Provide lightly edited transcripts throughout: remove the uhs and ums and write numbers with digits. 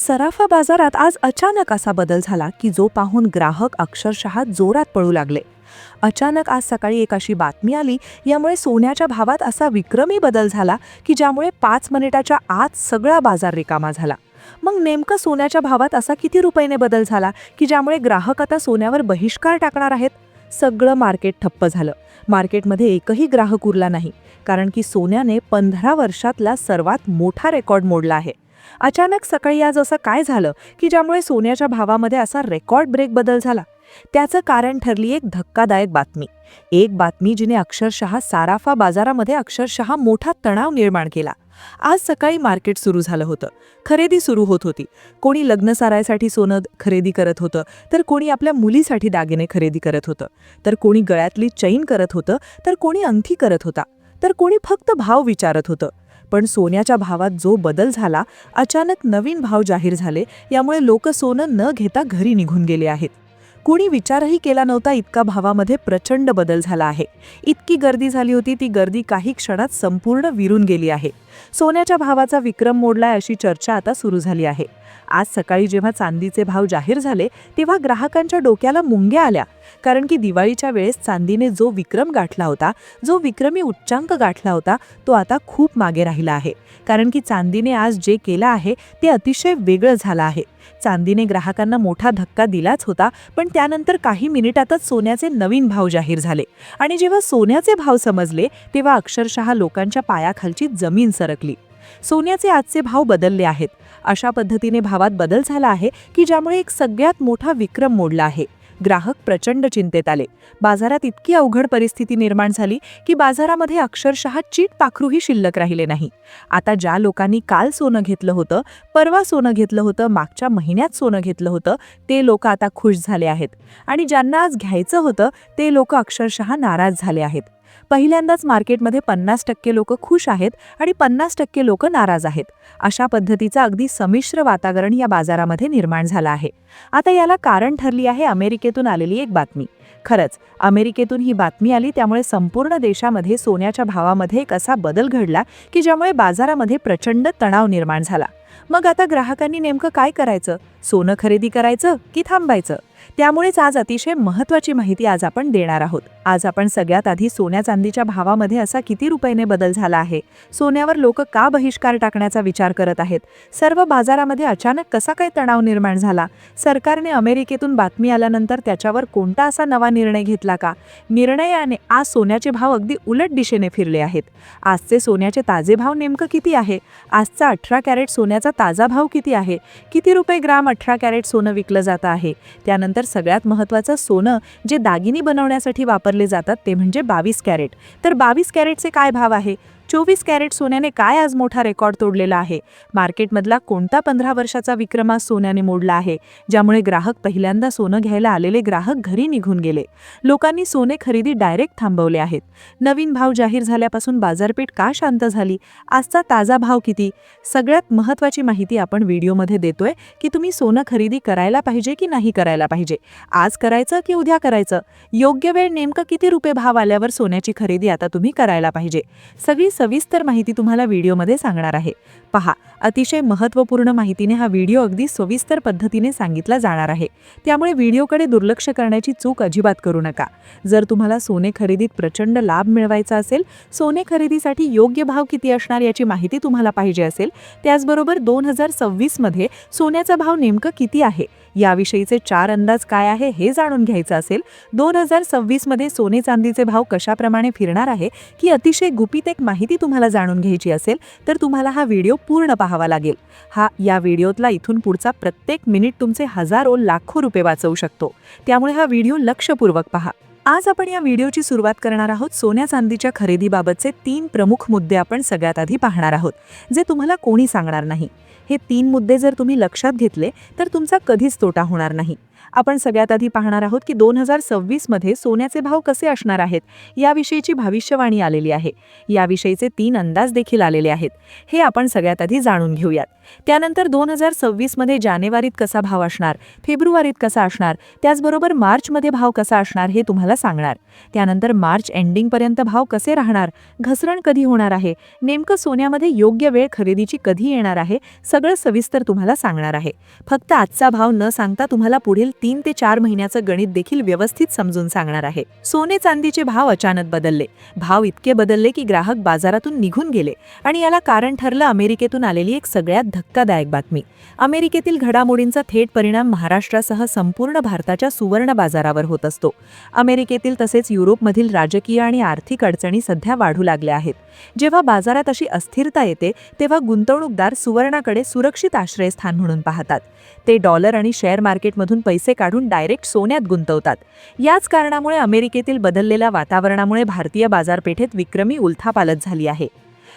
सराफा बाजारात आज अचानक असा बदल झाला की जो पाहून ग्राहक अक्षरशः जोरात पळू लागले. अचानक आज सकाळी एक अशी बातमी आली, यामुळे सोन्याच्या भावात असा विक्रमी बदल झाला की ज्यामुळे 5 मिनिटाच्या आत सगळा बाजार रिकामा झाला. मग नेमकं सोन्याच्या भावात असा किती रुपयाने बदल झाला की ज्यामुळे ग्राहक आता सोन्यावर बहिष्कार टाकणार आहेत? सगळं मार्केट ठप्प झालं. मार्केटमध्ये एकही ग्राहक उरला नाही, कारण की सोन्याने 15 वर्षातला सर्वात मोठा रेकॉर्ड मोडला आहे. अचानक सकाळी आज असं काय झालं की ज्यामुळे सोन्याच्या भावामध्ये असा रेकॉर्ड ब्रेक बदल झाला? त्याचं कारण ठरली एक धक्कादायक बातमी. एक बातमी जिने अक्षरशः साराफा बाजारामध्ये अक्षरशः मोठा तणाव निर्माण केला. आज सकाळी मार्केट सुरू झालं होतं. खरेदी सुरू होत होती. कोणी लग्न सारायसाठी सोनं खरेदी करत होतं, तर कोणी आपल्या मुलीसाठी दागिने खरेदी करत होतं, तर कोणी गळ्यातली चैन करत होतं, तर कोणी अंगठी करत होता, तर कोणी फक्त भाव विचारत होतं. पण सोन्याच्या भावात जो बदल झाला, अचानक नवीन भाव जाहीर झाले. यामुळे लोक सोनं न घेता घरी निघून गेले आहेत. कोणी विचारही केला नव्हता इतका भावामध्ये प्रचंड बदल झाला आहे. इतकी गर्दी झाली होती, ती गर्दी काही क्षणात संपूर्ण विरून गेली आहे. सोन्याच्या भावाचा विक्रम मोडलाय अशी चर्चा आता सुरू झाली आहे. आज सकाळी जेव्हा चांदीचे भाव जाहीर झाले, तेव्हा ग्राहकांच्या डोक्याला मुंग्या आल्या. कारण की दिवाळीच्या वेळेस चांदीने जो विक्रम गाठला होता, जो विक्रमी उच्चांक गाठला होता, तो आता खूप मागे राहिला आहे. कारण की चांदीने आज जे केलं आहे ते अतिशय वेगळं झालं आहे. चांदीने ग्राहकांना मोठा धक्का दिलाच होता, पण त्यानंतर काही मिनिटातच सोन्याचे नवीन भाव जाहीर झाले. आणि जेव्हा सोन्याचे भाव समजले, तेव्हा अक्षरशः लोकांच्या पायाखालची जमीन सरकली. सोन्याचे आजचे भाव बदलले आहेत. अशा पद्धतीने भावात बदल झाला आहे की ज्यामुळे एक सगळ्यात मोठा विक्रम मोडला आहे. ग्राहक प्रचंड चिंतेत आले. बाजारात इतकी अवघड परिस्थिती निर्माण झाली की बाजारामध्ये अक्षरशः चीट पाखरूही शिल्लक राहिले नाही. आता ज्या लोकांनी काल सोनं घेतलं होतं, परवा सोनं घेतलं होतं, मागच्या महिन्यात सोनं घेतलं होतं, ते लोक आता खुश झाले आहेत. आणि ज्यांना आज घ्यायचं होतं, ते लोक अक्षरशः नाराज झाले आहेत. पहिल्यांदाच मार्केटमध्ये 50% लोक खुश आहेत आणि 50% लोक नाराज आहेत. अशा पद्धतीचं अगदी संमिश्र वातावरण या बाजारामध्ये निर्माण झालं आहे. आता याला कारण ठरली आहे अमेरिकेतून आलेली एक बातमी. खरंच अमेरिकेतून ही बातमी आली, त्यामुळे संपूर्ण देशामध्ये सोन्याच्या भावामध्ये एक असा बदल घडला की ज्यामुळे बाजारामध्ये प्रचंड तणाव निर्माण झाला. मग आता ग्राहकांनी नेमकं काय करायचं? सोनं खरेदी करायचं की थांबायचं? त्यामुळेच आज अतिशय महत्त्वाची माहिती आज आपण देणार आहोत. आज आपण सगळ्यात आधी सोन्या चांदीच्या भावामध्ये असा किती रुपयाने बदल झाला आहे, सोन्यावर लोक का बहिष्कार टाकण्याचा विचार करत आहेत, सर्व बाजारामध्ये अचानक कसा काय तणाव निर्माण झाला, सरकारने अमेरिकेतून बातमी आल्यानंतर त्याच्यावर कोणता असा नवा निर्णय घेतला का, निर्णयाने आज सोन्याचे भाव अगदी उलट दिशेने फिरले आहेत. आजचे सोन्याचे ताजे भाव नेमकं किती आहे? आजचा 18 कॅरेट सोन्याचा ताजा भाव किती आहे? किती रुपये ग्राम 18 कॅरेट सोनं विकलं जातं आहे? त्यानंतर सगळ्यात महत्त्वाचं, सोनं जे दागिने बनवण्यासाठी वापरले जातात ते म्हणजे 22 कॅरेट. तर 22 कॅरेटचे काय भाव आहे? 24 कॅरेट सोन्याने काय आज मोठा रेकॉर्ड तोडलेला आहे? मार्केटमधला कोणता 15 वर्षाचा विक्रम आज सोन्याने मोडला आहे, ज्यामुळे ग्राहक पहिल्यांदा सोनं घ्यायला आलेले ग्राहक घरी निघून गेले. लोकांनी सोने खरेदी डायरेक्ट थांबवले आहेत. नवीन भाव जाहीर झाल्यापासून बाजारपेठ का शांत झाली? आजचा ताजा भाव किती? सगळ्यात महत्त्वाची माहिती आपण व्हिडिओमध्ये देतोय की तुम्ही सोनं खरेदी करायला पाहिजे की नाही करायला पाहिजे, आज करायचं की उद्या करायचं, योग्य वेळ नेमकं किती रुपये भाव आल्यावर सोन्याची खरेदी आता तुम्ही करायला पाहिजे, सगळी सविस्तर माहिती तुम्हाला व्हिडिओमध्ये सांगणार आहे. पहा, अतिशय महत्त्वपूर्ण माहितीने हा व्हिडिओ अगदी सविस्तर पद्धतीने सांगितला जाणार आहे. त्यामुळे व्हिडिओकडे दुर्लक्ष करण्याची चूक अजिबात करू नका. जर तुम्हाला सोने खरेदीत प्रचंड लाभ मिळवायचा असेल, सोने खरेदीसाठी योग्य भाव किती असणार याची माहिती तुम्हाला पाहिजे असेल, त्याचबरोबर 2026 मध्ये सोन्याचा भाव नेमकं किती आहे याविषयीचे 4 अंदाज काय आहे हे जाणून घ्यायचं असेल, 2026 मध्ये सोने चांदीचे भाव कशाप्रमाणे फिरणार आहे की अतिशय गुपित एक माहिती तुम्हाला जाणून घ्यायची असेल, तर तुम्हाला हा व्हिडिओ पूर्ण पाहावा लागेल. या व्हिडिओतला इथून पुढचा प्रत्येक मिनिट तुमचे हजारो लाखो रुपये वाचवू शकतो. त्यामुळे हा व्हिडिओ लक्षपूर्वक पहा. आज आपण या व्हिडिओची सुरुवात करणार आहोत. सोन्या चांदीच्या खरेदीबाबतचे 3 प्रमुख मुद्दे आपण सगळ्यात आधी पाहणार आहोत, जे तुम्हाला कोणी सांगणार नाही. हे 3 मुद्दे जर तुम्ही लक्षात घेतले तर तुमचा कधीच तोटा होणार नाही. आपण सगळ्यात आधी पाहणार आहोत की 2026 मध्ये सोन्याचे भाव कसे असणार आहेत याविषयीची भविष्यवाणी आलेली आहे. याविषयीचे 3 अंदाज देखील आलेले आहेत. हे आपण सगळ्यात आधी जाणून घेऊयात. त्यानंतर 2026 मध्ये जानेवारीत कसा भाव असणार, फेब्रुवारीत कसा असणार, त्याचबरोबर मार्चमध्ये भाव कसा असणार हे तुम्हाला सांगणार. त्यानंतर मार्च एंडिंगपर्यंत भाव कसे राहणार, घसरण कधी होणार आहे, नेमकं सोन्यामध्ये योग्य वेळ खरेदीची कधी येणार आहे, सगळं सविस्तर तुम्हाला सांगणार आहे. फक्त आजचा भाव न सांगता तुम्हाला पुढील 3 ते 4 महिन्याचं गणित देखील व्यवस्थित समजून सांगणार आहे. सोने चांदीचे भाव अचानक बदलले. भाव इतके बदलले की ग्राहक बाजारातून निघून गेले आणि याला कारण ठरलं अमेरिकेतून आलेली एक सगळ्यात धक्कादायक बातमी. अमेरिकेतील घडामोडींचा थेट परिणाम महाराष्ट्रासह संपूर्ण भारताच्या सुवर्ण बाजारावर होत असतो. अमेरिकेतील तसेच युरोपमधील राजकीय आणि आर्थिक अडचणी सध्या वाढू लागल्या आहेत. जेव्हा बाजारात अशी अस्थिरता येते तेव्हा गुंतवणूकदार सुवर्णाकडे सुरक्षित आश्रयस्थान म्हणून पाहतात. ते डॉलर आणि शेअर मार्केटमधून पैसे काढून डायरेक्ट सोन्यात गुंतवतात. याच कारणामुळे अमेरिकेतील बदललेल्या वातावरणामुळे भारतीय बाजारपेठेत विक्रमी उलथापालथ झाली आहे.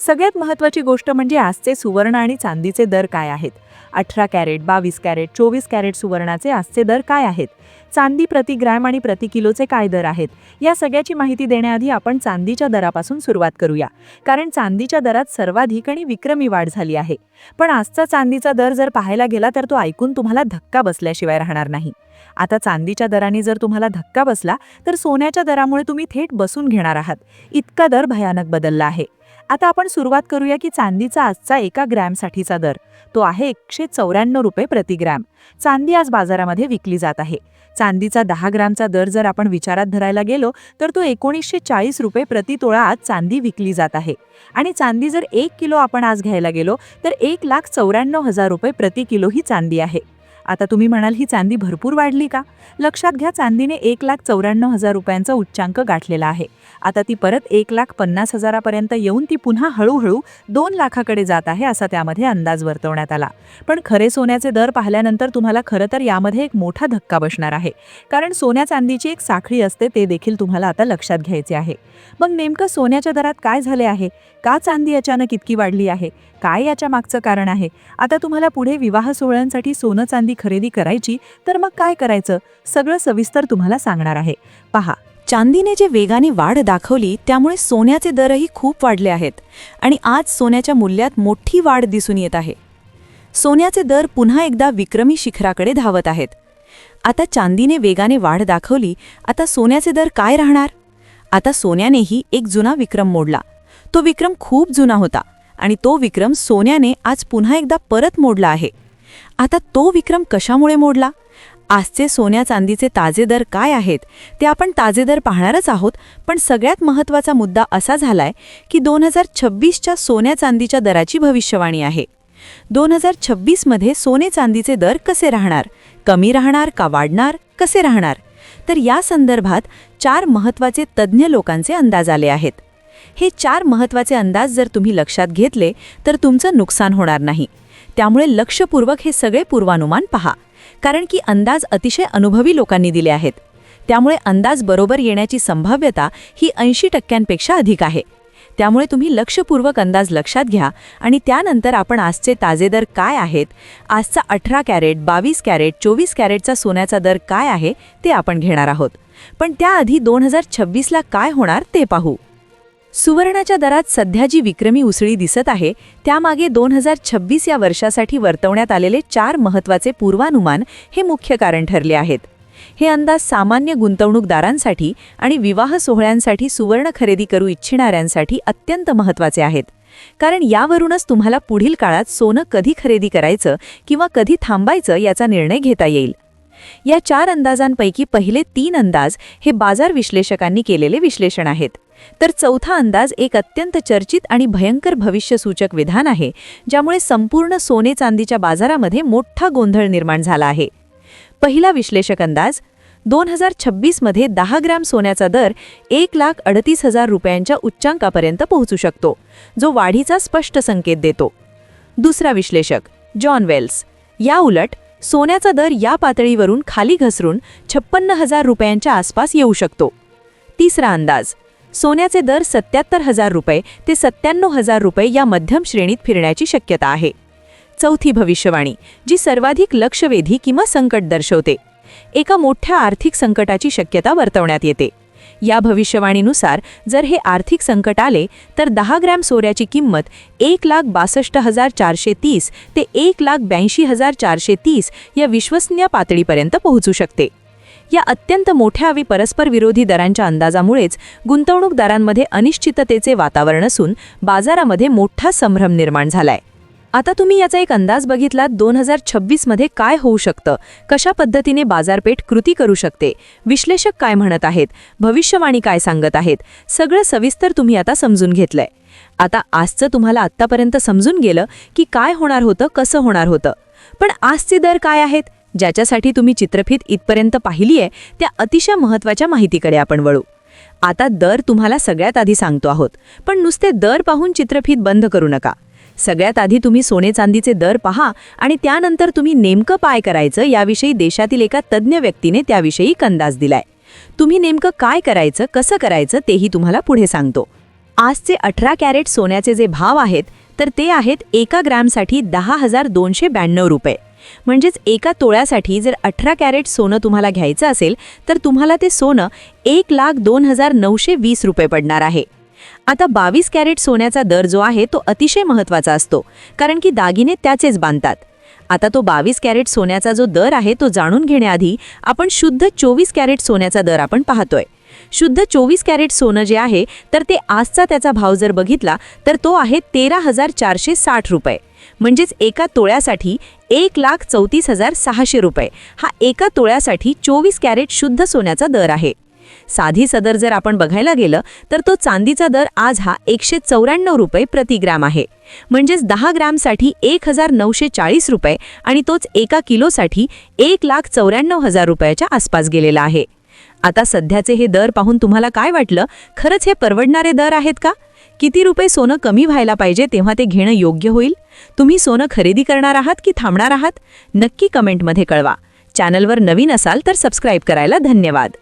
सगळ्यात महत्त्वाची गोष्ट म्हणजे आजचे सुवर्ण आणि चांदीचे दर काय आहेत. 18 कॅरेट, 22 कॅरेट, 24 कॅरेट सुवर्णाचे आजचे दर काय आहेत. चांदी प्रति ग्रॅम आणि प्रति किलोचे काय दर आहेत. या सगळ्याची माहिती देण्याआधी आपण चांदीच्या दरापासून सुरुवात करूया, कारण चांदीच्या दरात सर्वाधिक आणि विक्रमी वाढ झाली आहे. पण आजचा चांदीचा दर जर पाहायला गेला तर तो ऐकून तुम्हाला धक्का बसल्याशिवाय राहणार नाही. आता चांदीच्या दराने जर तुम्हाला धक्का बसला तर सोन्याच्या दरामुळे तुम्ही थेट बसून घेणार आहात. इतका दर भयानक बदलला आहे. आता आपण सुरुवात करूया की चांदीचा आजचा 1 ग्रॅमसाठीचा दर. तो आहे 194 रुपये प्रति ग्रॅम. चांदी आज बाजारामध्ये विकली जात आहे. चांदीचा 10 ग्रॅमचा दर जर आपण विचारात धरायला गेलो तर तो 1940 रुपये प्रति तोळा आज चांदी विकली जात आहे. आणि चांदी जर 1 किलो आपण आज घ्यायला गेलो तर 1,94,000 रुपये प्रति किलो ही चांदी आहे. आता तुम्ही म्हणाल ही चांदी भरपूर वाढली का? लक्षात घ्या, चांदीने 1,94,000 रुपयांचा उच्चांक गाठलेला आहे. आता ती परत 1,50,000 पर्यंत येऊन ती पुन्हा हळूहळू 2 लाखाकडे जात आहे असा त्यामध्ये अंदाज वर्तवण्यात आला. पण खरे सोन्याचे दर पाहिल्यानंतर तुम्हाला खरं तर यामध्ये एक मोठा धक्का बसणार आहे, कारण सोन्या चांदीची एक साखळी असते ते देखील तुम्हाला आता लक्षात घ्यायचे आहे. मग नेमकं सोन्याच्या दरात काय झाले आहे, का चांदी अचानक इतकी वाढली आहे, काय याच्या मागचं कारण आहे. आता तुम्हाला पुढे विवाह सोहळ्यांसाठी सोनं चांदी खरेदी करायची तर मग काय करायचं, सगळं सविस्तर तुम्हाला सांगणार आहे. पहा, चांदीने जे वेगाने वाढ दाखवली त्यामुळे सोन्याचे दरही खूप वाढले आहेत आणि आज सोन्याच्या मूल्यात मोठी वाढ दिसून येत आहे. सोन्याचे दर पुन्हा एकदा विक्रमी शिखराकडे धावत आहेत. आता चांदीने वेगाने वाढ दाखवली, आता सोन्याचे दर काय राहणार. आता सोन्यानेही एक जुना विक्रम मोडला. तो विक्रम खूप जुना होता आणि तो विक्रम सोन्याने आज पुन्हा एकदा परत मोडला आहे. आता तो विक्रम कशामुळे मोडला, आजचे सोन्या चांदीचे ताजे दर काय आहेत ते आपण ताजे दर पाहणारच आहोत. पण सगळ्यात महत्त्वाचा मुद्दा असा झालाय की 2026च्या सोन्या चांदीच्या दराची भविष्यवाणी आहे. 2026 मध्ये सोने चांदीचे दर कसे राहणार, कमी राहणार का वाढणार, कसे राहणार. तर या संदर्भात 4 महत्त्वाचे तज्ज्ञ लोकांचे अंदाज आले आहेत. हे 4 महत्त्वाचे अंदाज जर तुम्ही लक्षात घेतले तर तुमचं नुकसान होणार नाही. त्यामुळे लक्षपूर्वक हे सगळे पूर्वानुमान पहा, कारण की अंदाज अतिशय अनुभवी लोकांनी दिले आहेत. त्यामुळे अंदाज बरोबर येण्याची संभाव्यता ही 80% अधिक आहे. त्यामुळे तुम्ही लक्षपूर्वक अंदाज लक्षात घ्या आणि त्यानंतर आपण आजचे ताजे दर काय आहेत, आजचा 18 कॅरेट, 22 कॅरेट, 24 कॅरेटचा सोन्याचा दर काय आहे ते आपण घेणार आहोत. पण त्याआधी 2026ला काय होणार ते पाहू. सुवर्णाच्या दरात सध्या जी विक्रमी उसळी दिसत आहे त्यामागे 2026 या वर्षासाठी वर्तवण्यात आलेले 4 महत्त्वाचे पूर्वानुमान हे मुख्य कारण ठरले आहेत. हे अंदाज सामान्य गुंतवणूकदारांसाठी आणि विवाह सोहळ्यांसाठी सुवर्ण खरेदी करू इच्छिणाऱ्यांसाठी अत्यंत महत्त्वाचे आहेत, कारण यावरूनच तुम्हाला पुढील काळात सोनं कधी खरेदी करायचं किंवा कधी थांबायचं याचा निर्णय घेता येईल. या 4 अंदाजांपैकी पहिले 3 अंदाज हे बाजार विश्लेषकांनी केलेले विश्लेषण आहेत, तर चौथा अंदाज एक अत्यंत चर्चित आणि भयंकर भविष्यसूचक विधान आहे, ज्यामुळे संपूर्ण सोने चांदीच्या बाजारामध्ये मोठा गोंधळ निर्माण झाला आहे. पहिला विश्लेषक अंदाज 2026 मध्ये 10 ग्रॅम सोन्याचा दर 1,38,000 रुपयांच्या उच्चांकापर्यंत पोहोचू शकतो, जो वाढीचा स्पष्ट संकेत देतो. दुसरा विश्लेषक जॉन वेल्स, या उलट सोन्याचा दर या पातळीवरून खाली घसरून 56,000 रुपयांच्या आसपास येऊ शकतो. तिसरा अंदाज सोन्याचे दर 77,000 रुपये ते 97,000 रुपये या मध्यम श्रेणीत फिरण्याची शक्यता आहे. चौथी भविष्यवाणी, जी सर्वाधिक लक्षवेधी किंवा संकट दर्शवते, एका मोठ्या आर्थिक संकटाची शक्यता वर्तवण्यात येते. या भविष्यवाणीनुसार जर हे आर्थिक संकट आले तर 10 ग्रॅम सोन्याची किंमत 1,62,430 ते 1,82,430 या विश्वसनीय पातळीपर्यंत पोहोचू शकते. या अत्यंत मोठ्या परस्पर विरोधी दरांच्या अंदाजामुळेच गुंतवणूकदारांमध्ये अनिश्चिततेचे वातावरण असून बाजारामध्ये मोठा संभ्रम निर्माण झालाय. आता तुम्ही याचा एक अंदाज बघितलात 2026 मध्ये काय होऊ शकतं, कशा पद्धतीने बाजारपेठ कृती करू शकते, विश्लेषक काय म्हणत आहेत, भविष्यवाणी काय सांगत आहेत, सगळं सविस्तर तुम्ही आता समजून घेतलंय. आता आजचं तुम्हाला आत्तापर्यंत समजून गेलं की काय होणार होतं, कसं होणार होतं. पण आजचे दर काय आहेत, ज्याच्यासाठी तुम्ही चित्रफित इथपर्यंत पाहिली आहे, त्या अतिशय महत्त्वाच्या माहितीकडे आपण वळू. आता दर तुम्हाला सगळ्यात आधी सांगतो आहोत, पण नुसते दर पाहून चित्रफित बंद करू नका. सगळ्यात आधी तुम्ही सोने चांदीचे दर पहा आणि त्यानंतर तुम्ही नेमकं काय करायचं याविषयी देशातील एका तज्ज्ञ व्यक्तीने त्याविषयी एक अंदाज दिलाय. तुम्ही नेमकं काय करायचं, कसं करायचं तेही तुम्हाला पुढे सांगतो. आजचे 18 कॅरेट सोन्याचे जे भाव आहेत तर ते आहेत 1 ग्रॅमसाठी 10,292 रुपये. म्हणजेच एका तोळ्यासाठी जर 18 कॅरेट सोनं तुम्हाला घ्यायचं असेल तर तुम्हाला ते सोनं 1,02,920 रुपये पडणार आहे. आता 22 कॅरेट सोन्याचा दर जो आहे तो अतिशय महत्त्वाचा असतो, कारण की दागिने त्याचेच बांधतात. आता तो 22 कॅरेट सोन्याचा जो दर आहे तो जाणून घेण्याआधी आपण शुद्ध 24 कॅरेट सोन्याचा दर आपण पाहतोय. शुद्ध 24 कॅरेट सोनं जे आहे तर ते आजचा त्याचा भाव जर बघितला तर तो आहे 13,460 रुपये. म्हणजेच एका तोळ्यासाठी 1,34,600 रुपये हा एका तोळ्यासाठी 24 कॅरेट शुद्ध सोन्याचा दर आहे. साधी सदर जर आपण बघायला गेलं तर तो चांदीचा दर आज हा 194 रुपये प्रति ग्रॅम आहे. म्हणजेच 10 ग्रॅमसाठी 1,940 रुपये आणि तोच एका किलोसाठी 1,94,000 रुपयाच्या आसपास गेलेला आहे. आता सध्याचे हे दर पाहून तुम्हाला काय वाटलं, खरंच हे परवडणारे दर आहेत का? किती रुपये सोनं कमी व्हायला पाहिजे तेव्हा ते घेणं योग्य होईल? तुम्ही सोनं खरेदी करणार आहात की थांबणार आहात? नक्की कमेंटमध्ये कळवा. चॅनलवर नवीन असाल तर सबस्क्राईब करायला धन्यवाद.